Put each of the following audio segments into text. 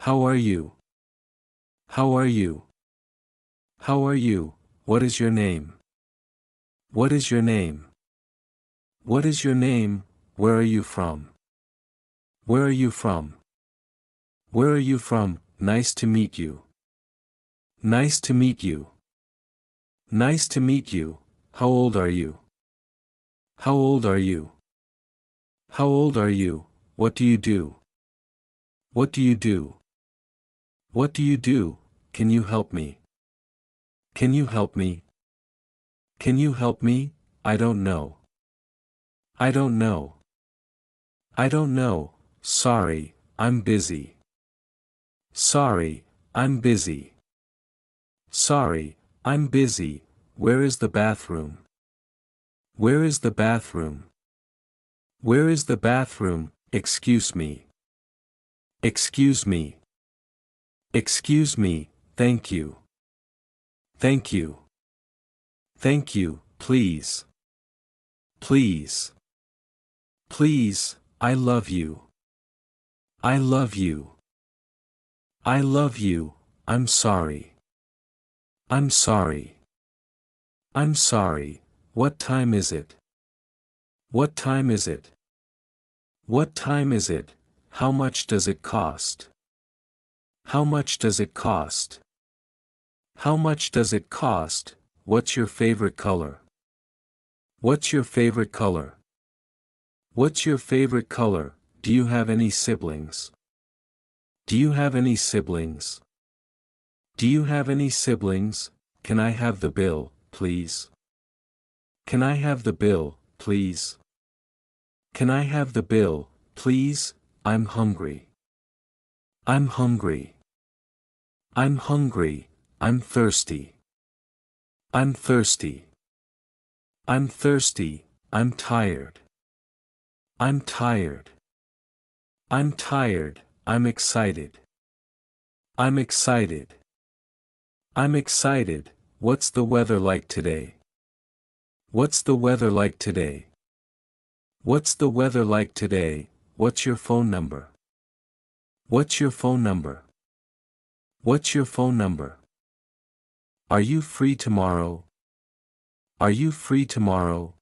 How are you? How are you? How are you? What is your name? What is your name? What is your name? Where are you from? Where are you from? Where are you from? Nice to meet you. Nice to meet you. Nice to meet you. How old are you? How old are you? How old are you? What do you do? What do you do? What do you do? Can you help me? Can you help me? Can you help me? I don't know. I don't know. I don't know. Sorry, I'm busy. Sorry, I'm busy. Sorry, I'm busy. Where is the bathroom? Where is the bathroom? Where is the bathroom? Excuse me. Excuse me. Excuse me, thank you. Thank you. Thank you, please. Please. Please, I love you. I love you. I love you, I'm sorry. I'm sorry. I'm sorry, what time is it? What time is it? What time is it? How much does it cost? How much does it cost? How much does it cost? What's your favorite color? What's your favorite color? What's your favorite color? Do you have any siblings? Do you have any siblings? Do you have any siblings? Can I have the bill, please? Can I have the bill, please? Can I have the bill, please? I'm hungry. I'm hungry. I'm hungry. I'm thirsty. I'm thirsty. I'm thirsty. I'm tired. I'm tired. I'm tired. I'm excited. I'm excited. I'm excited. What's the weather like today? What's the weather like today? What's the weather like today? What's your phone number? What's your phone number? What's your phone number? Are you free tomorrow? Are you free tomorrow?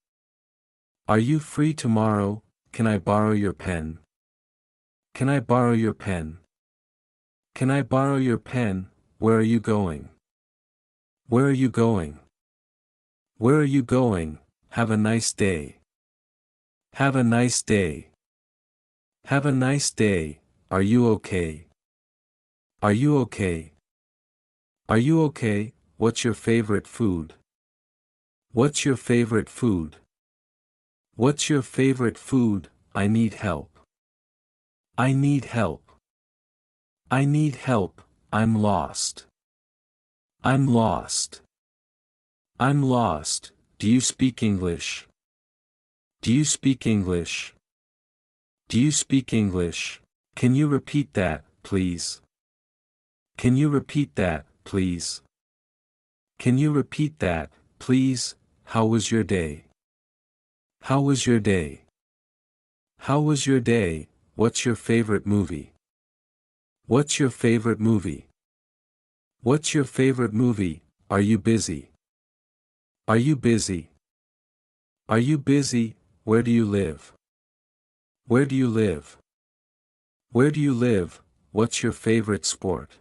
Are you free tomorrow? Can I borrow your pen? Can I borrow your pen? Can I borrow your pen? Where are you going? Where are you going? Where are you going? Have a nice day. Have a nice day. Have a nice day. Are you okay? Are you okay? Are you okay? What's your favorite food? What's your favorite food? What's your favorite food? I need help. I need help. I need help. I'm lost. I'm lost. I'm lost. Do you speak English? Do you speak English? Do you speak English? Can you repeat that, please? Can you repeat that, please? Can you repeat that, please? How was your day? How was your day? How was your day? What's your favorite movie? What's your favorite movie? What's your favorite movie? Are you busy? Are you busy? Are you busy? Where do you live? Where do you live? Where do you live? What's your favorite sport?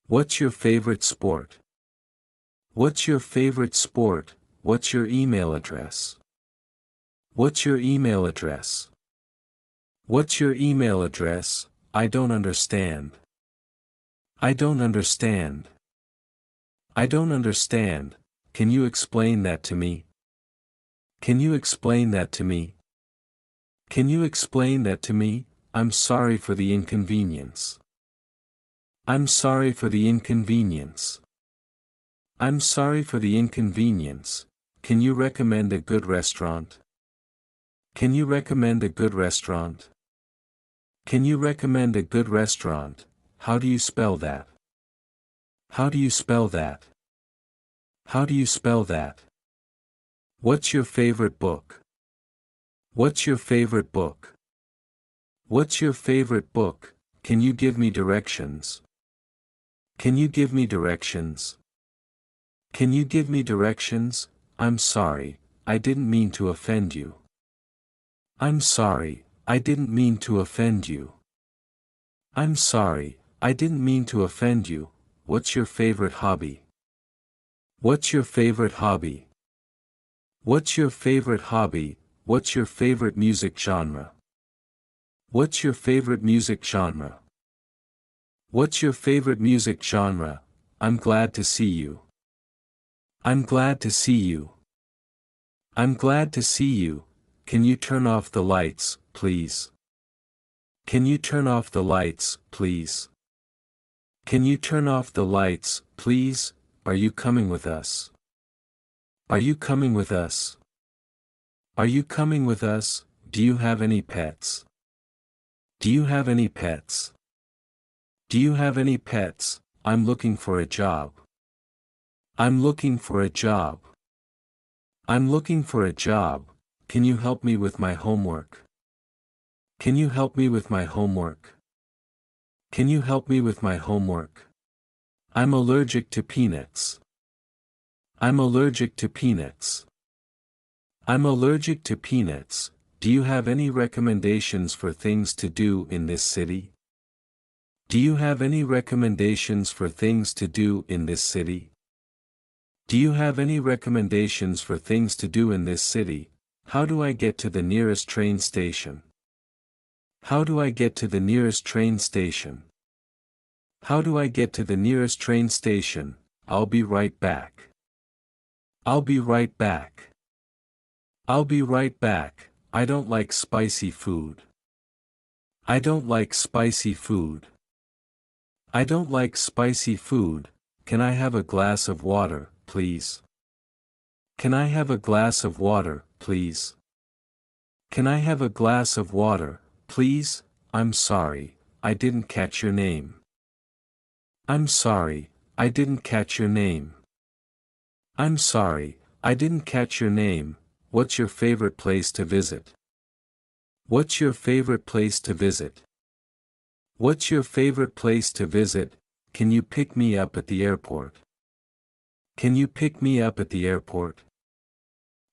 What's your favorite sport? What's your favorite sport? What's your email address? What's your email address? What's your email address? I don't understand. I don't understand. I don't understand. Can you explain that to me? Can you explain that to me? Can you explain that to me? I'm sorry for the inconvenience. I'm sorry for the inconvenience. I'm sorry for the inconvenience. Can you recommend a good restaurant? Can you recommend a good restaurant? Can you recommend a good restaurant? How do you spell that? How do you spell that? How do you spell that? What's your favorite book? What's your favorite book? What's your favorite book? Can you give me directions? Can you give me directions? Can you give me directions? I'm sorry, I didn't mean to offend you. I'm sorry, I didn't mean to offend you. I'm sorry, I didn't mean to offend you. What's your favorite hobby? What's your favorite hobby? What's your favorite hobby? What's your favorite music genre? What's your favorite music genre? What's your favorite music genre? I'm glad to see you. I'm glad to see you. I'm glad to see you. Can you turn off the lights, please? Can you turn off the lights, please? Can you turn off the lights, please? Are you coming with us? Are you coming with us? Are you coming with us? Do you have any pets? Do you have any pets? Do you have any pets? I'm looking for a job. I'm looking for a job. I'm looking for a job. Can you help me with my homework? Can you help me with my homework? Can you help me with my homework? I'm allergic to peanuts. I'm allergic to peanuts. I'm allergic to peanuts. Do you have any recommendations for things to do in this city? Do you have any recommendations for things to do in this city? Do you have any recommendations for things to do in this city? How do I get to the nearest train station? How do I get to the nearest train station? How do I get to the nearest train station? I'll be right back. I'll be right back. I'll be right back. I don't like spicy food. I don't like spicy food. I don't like spicy food. Can I have a glass of water, please? Can I have a glass of water, please? Can I have a glass of water, please? I'm sorry, I didn't catch your name. I'm sorry, I didn't catch your name. I'm sorry, I didn't catch your name. What's your favorite place to visit? What's your favorite place to visit? What's your favorite place to visit? Can you pick me up at the airport? Can you pick me up at the airport?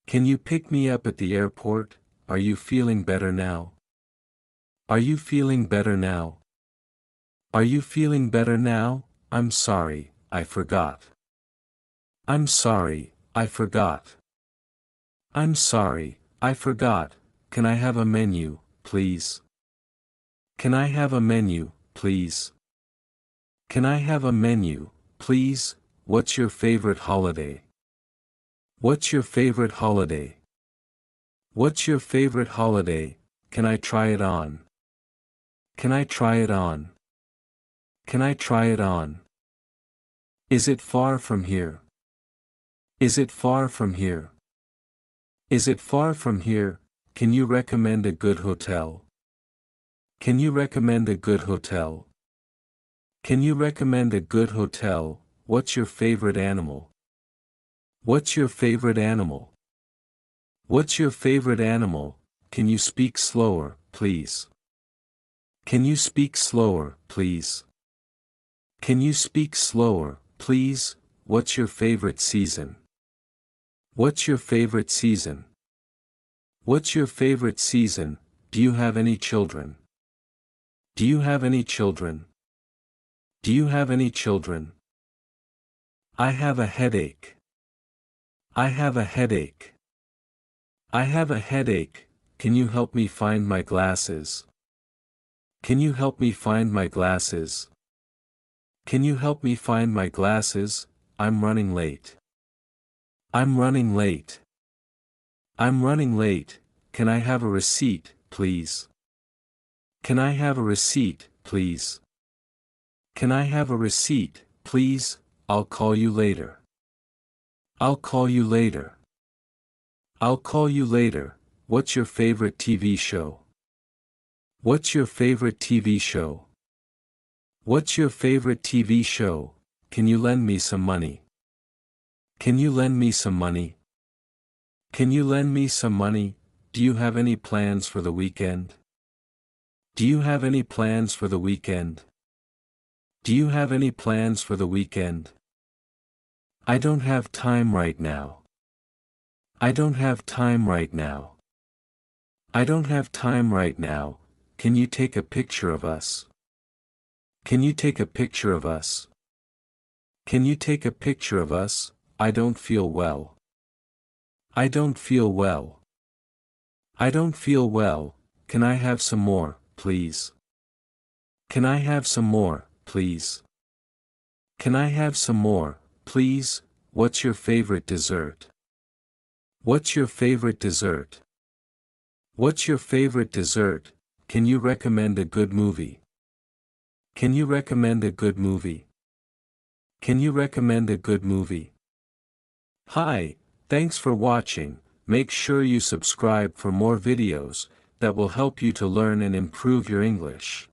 Can you pick me up at the airport? Are you feeling better now? Are you feeling better now? Are you feeling better now? I'm sorry, I forgot. I'm sorry, I forgot. I'm sorry, I forgot. Can I have a menu, please? Can I have a menu, please? Can I have a menu, please? What's your favorite holiday? What's your favorite holiday? What's your favorite holiday? Can I try it on? Can I try it on? Can I try it on? Is it far from here? Is it far from here? Is it far from here? Can you recommend a good hotel? Can you recommend a good hotel? Can you recommend a good hotel? What's your favorite animal? What's your favorite animal? What's your favorite animal? Can you speak slower, please? Can you speak slower, please? Can you speak slower, please? What's your favorite season? What's your favorite season? What's your favorite season? Do you have any children? Do you have any children? Do you have any children? I have a headache. I have a headache. I have a headache. Can you help me find my glasses? Can you help me find my glasses? Can you help me find my glasses? I'm running late. I'm running late. I'm running late. Can I have a receipt, please? Can I have a receipt, please? Can I have a receipt, please? I'll call you later. I'll call you later. I'll call you later. What's your favorite TV show? What's your favorite TV show? What's your favorite TV show? Can you lend me some money? Can you lend me some money? Can you lend me some money? Do you have any plans for the weekend? Do you have any plans for the weekend? Do you have any plans for the weekend? I don't have time right now. I don't have time right now. I don't have time right now. Can you take a picture of us? Can you take a picture of us? Can you take a picture of us? I don't feel well. I don't feel well. I don't feel well. Can I have some more, please? Can I have some more, please? Can I have some more, please? What's your favorite dessert? What's your favorite dessert? What's your favorite dessert? Can you recommend a good movie? Can you recommend a good movie? Can you recommend a good movie? Hi, thanks for watching. Make sure you subscribe for more videos that will help you to learn and improve your English.